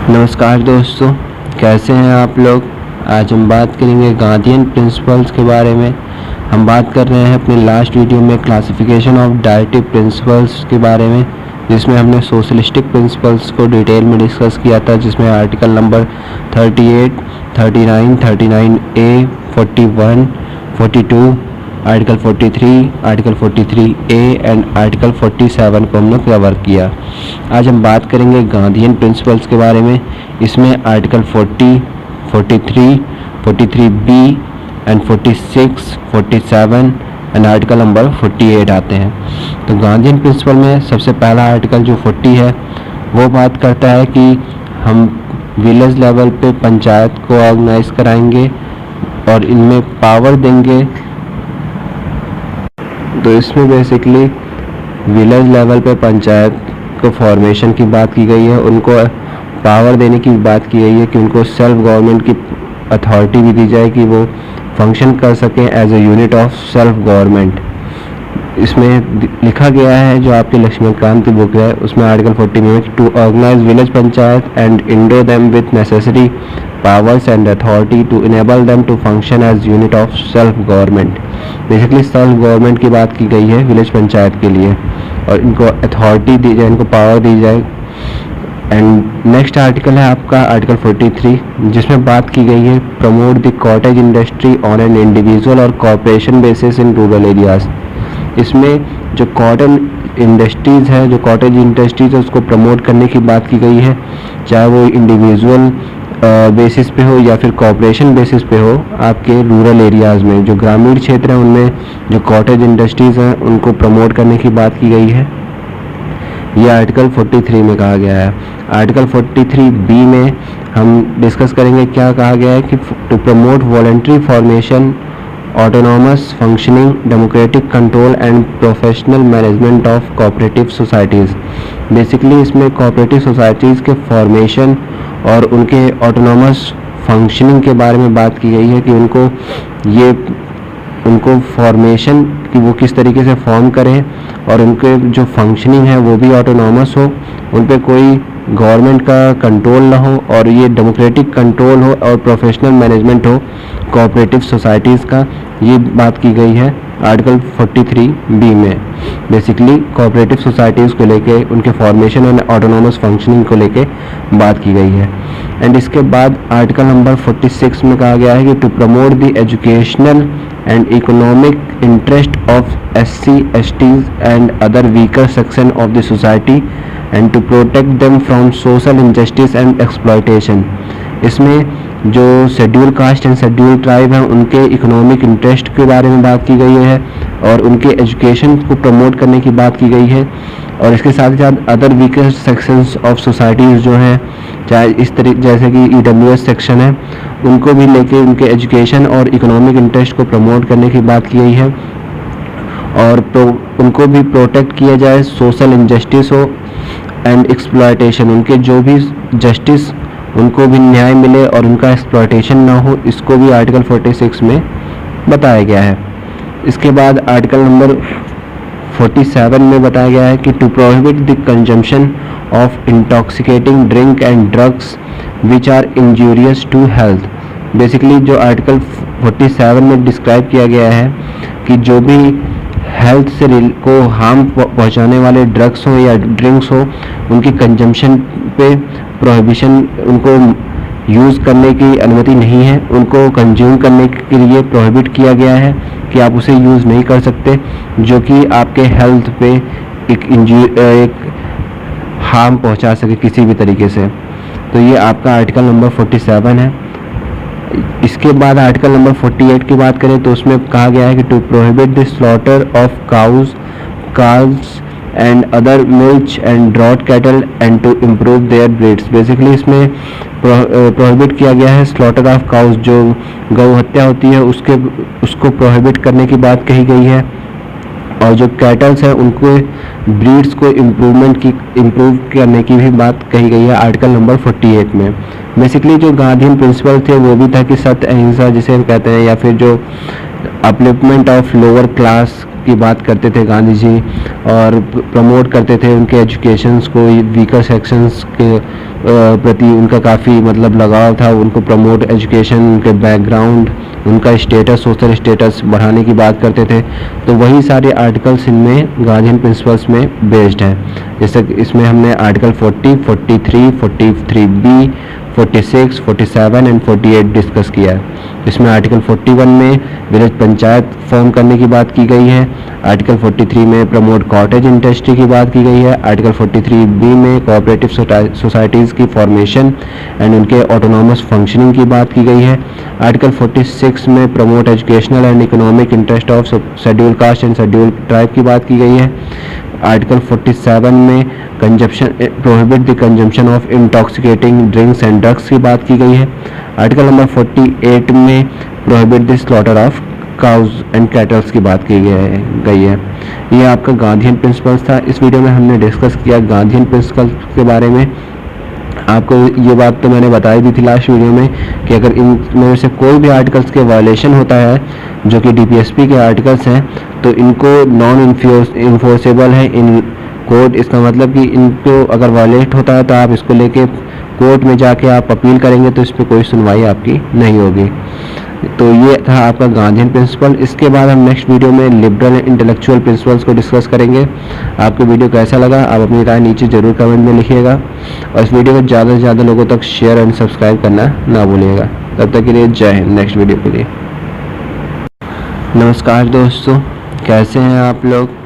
नमस्कार दोस्तों, कैसे हैं आप लोग। आज हम बात करेंगे गांधीयन प्रिंसिपल्स के बारे में। हम बात कर रहे हैं अपने लास्ट वीडियो में क्लासिफिकेशन ऑफ डायरेक्टिव प्रिंसिपल्स के बारे में, जिसमें हमने सोशलिस्टिक प्रिंसिपल्स को डिटेल में डिस्कस किया था, जिसमें article number 38, 39, 39A, 41, 42, article 43, article 43A and article 47 को हमने कवर किया। आज हम बात करेंगे गांधीयन प्रिंसिपल्स के बारे में। इसमें article 40, 43, 43B and 46, 47 and article number 48 आते हैं। तो गांधीयन प्रिंसिपल में सबसे पहला आर्टिकल जो 40 है वो बात करता है कि हम विलेज लेवल पे पंचायत को ऑर्गेनाइज कराएंगे और इनमें पावर देंगे। तो इसमें बेसिकली विलेज लेवल पे पंचायत को फॉर्मेशन की बात की गई है, उनको पावर देने की बात की गई है कि उनको सेल्फ गवर्नमेंट की अथॉरिटी भी दी जाए कि वो फंक्शन कर सकें as a unit of self government. इसमें लिखा गया है, जो आपकी लक्ष्मीकांत की बुक है उसमें आर्टिकल 40 में, to organise village panchayat and endow them with necessary powers and authority to enable them to function as unit of self government। Basically self government की बात की गई है विलेज पंचायत के लिए, और इनको अथॉरिटी दी जाए, इनको पावर दी जाए। एंड नेक्स्ट आर्टिकल है आपका आर्टिकल 43, जिसमें बात की गई है promote the cottage industry on an individual और corporation basis in rural areas. इसमें जो कॉटन इंडस्ट्रीज़ है, जो कॉटेज इंडस्ट्रीज है, उसको प्रमोट करने की बात की गई है, चाहे वो इंडिविजुअल बेसिस पे हो या फिर कॉर्पोरेशन बेसिस पे हो। आपके रूरल एरियाज़ में जो ग्रामीण क्षेत्र हैं उनमें जो कॉटेज इंडस्ट्रीज़ हैं उनको प्रमोट करने की बात की गई है। ये आर्टिकल 43 में कहा गया है। आर्टिकल 43B में हम डिस्कस करेंगे क्या कहा गया है कि to promote voluntary formation, autonomous functioning, democratic control and professional management of cooperative societies. Basically इसमें कोऑपरेटिव सोसाइटीज़ के फॉर्मेशन और उनके ऑटोनॉमस फंक्शनिंग के बारे में बात की गई है कि उनको फॉर्मेशन कि वो किस तरीके से फॉर्म करें और उनके जो फंक्शनिंग है वो भी ऑटोनॉमस हो, उन पर कोई गवर्नमेंट का कंट्रोल ना हो, और ये डेमोक्रेटिक कंट्रोल हो और प्रोफेशनल मैनेजमेंट हो कोऑपरेटिव सोसाइटीज़ का। ये बात की गई है आर्टिकल 43B में। बेसिकली कोऑपरेटिव सोसाइटीज़ को लेके उनके फॉर्मेशन और ऑटोनॉमस फंक्शनिंग को लेके बात की गई है। एंड इसके बाद आर्टिकल नंबर 46 में कहा गया है कि to promote the educational and economic interest of SC, STs and other weaker section of the society and to protect them from social injustice and exploitation. इसमें जो schedule caste and schedule tribe हैं उनके economic interest के बारे में बात की गई है और उनके एजुकेशन को प्रमोट करने की बात की गई है। और इसके साथ ही साथ other weaker sections of societies जो हैं, चाहे इस तरीके जैसे कि EWS सेक्शन है, उनको भी लेके उनके एजुकेशन और इकोनॉमिक इंटरेस्ट को प्रमोट करने की बात की गई है। और उनको भी प्रोटेक्ट किया जाए, सोशल इनजस्टिस हो एंड एक्सप्लॉयटेशन, उनके जो भी जस्टिस उनको भी न्याय मिले और उनका एक्सप्लॉयटेशन ना हो, इसको भी आर्टिकल 46 में बताया गया है। इसके बाद आर्टिकल नंबर 47 में बताया गया है कि to prohibit the consumption of intoxicating drink and drugs which are injurious to health. Basically जो आर्टिकल 47 में डिस्क्राइब किया गया है कि जो भी हेल्थ से को हार्म पहुंचाने वाले ड्रग्स हो या ड्रिंक्स हो, उनकी कंजम्पशन पे प्रोहिबिशन, उनको यूज़ करने की अनुमति नहीं है, उनको कंज्यूम करने के लिए प्रोहिबिट किया गया है कि आप उसे यूज़ नहीं कर सकते जो कि आपके हेल्थ पे एक हार्म पहुंचा सके किसी भी तरीके से। तो ये आपका आर्टिकल नंबर 47 है। इसके बाद आर्टिकल नंबर 48 की बात करें तो उसमें कहा गया है कि to prohibit the slaughter of cows, calves and other milch and draught cattle and to improve their breeds. Basically इसमें प्रोहिबिट किया गया है स्लॉटर ऑफ काउज, जो गौ हत्या होती है उसको प्रोहिबिट करने की बात कही गई है, और जो कैटल्स हैं उनको ब्रीड्स को इम्प्रूव करने की भी बात कही गई है आर्टिकल नंबर 48 में। बेसिकली जो गांधीयन प्रिंसिपल थे वो भी था कि सत्य अहिंसा जिसे हम कहते हैं, या फिर जो अपलिफ्टमेंट ऑफ लोअर क्लास की बात करते थे गांधी जी और प्रमोट करते थे उनके एजुकेशंस को, वीकर सेक्शंस के प्रति उनका काफ़ी मतलब लगाव था, उनको प्रमोट एजुकेशन, उनके बैकग्राउंड, उनका स्टेटस, सोशल स्टेटस बढ़ाने की बात करते थे। तो वही सारे आर्टिकल्स इनमें गांधीयन प्रिंसिपल्स में बेस्ड है। जैसे इसमें हमने आर्टिकल 40, 43, 43B, 46, 47 एंड 48 डिस्कस किया है। इसमें आर्टिकल 41 में विलेज पंचायत फॉर्म करने की बात की गई है। आर्टिकल 43 में प्रमोट कॉटेज इंडस्ट्री की बात की गई है। आर्टिकल 43B में कोऑपरेटिव सोसाइटीज़ की फॉर्मेशन एंड उनके ऑटोनॉमस फंक्शनिंग की बात की गई है। आर्टिकल 46 में promote educational and economic interest of schedule caste and schedule tribe की बात की गई है। आर्टिकल 47 में consumption prohibit the consumption of intoxicating drinks and drugs की बात की गई है। आर्टिकल नंबर 48 में prohibit the slaughter of cause and kettles की बात की गई है। ये आपका गांधीयन प्रिंसिपल्स था। इस वीडियो में हमने डिस्कस किया गांधीयन प्रिंसिपल्स के बारे में। आपको ये बात तो मैंने बताई दी थी लास्ट वीडियो में कि अगर इनमें से कोई भी आर्टिकल्स के वायलेशन होता है जो कि DPSP के आर्टिकल्स हैं तो इनको नॉन इन्फोर्सेबल है इन कोर्ट। इसका मतलब कि इनको अगर वायलेट होता है तो आप इसको लेके कोर्ट में जाके आप अपील करेंगे तो इस पर कोई सुनवाई आपकी नहीं होगी। तो ये था आपका गांधीयन प्रिंसिपल। इसके बाद हम नेक्स्ट वीडियो में लिबरल इंटेलेक्चुअल प्रिंसिपल्स को डिस्कस करेंगे। आपको वीडियो कैसा लगा आप अपनी राय नीचे ज़रूर कमेंट में लिखिएगा और इस वीडियो को ज़्यादा से ज़्यादा लोगों तक शेयर एंड सब्सक्राइब करना ना भूलिएगा। तब तक के लिए जय हिंद। नेक्स्ट वीडियो के लिए नमस्कार दोस्तों, कैसे हैं आप लोग।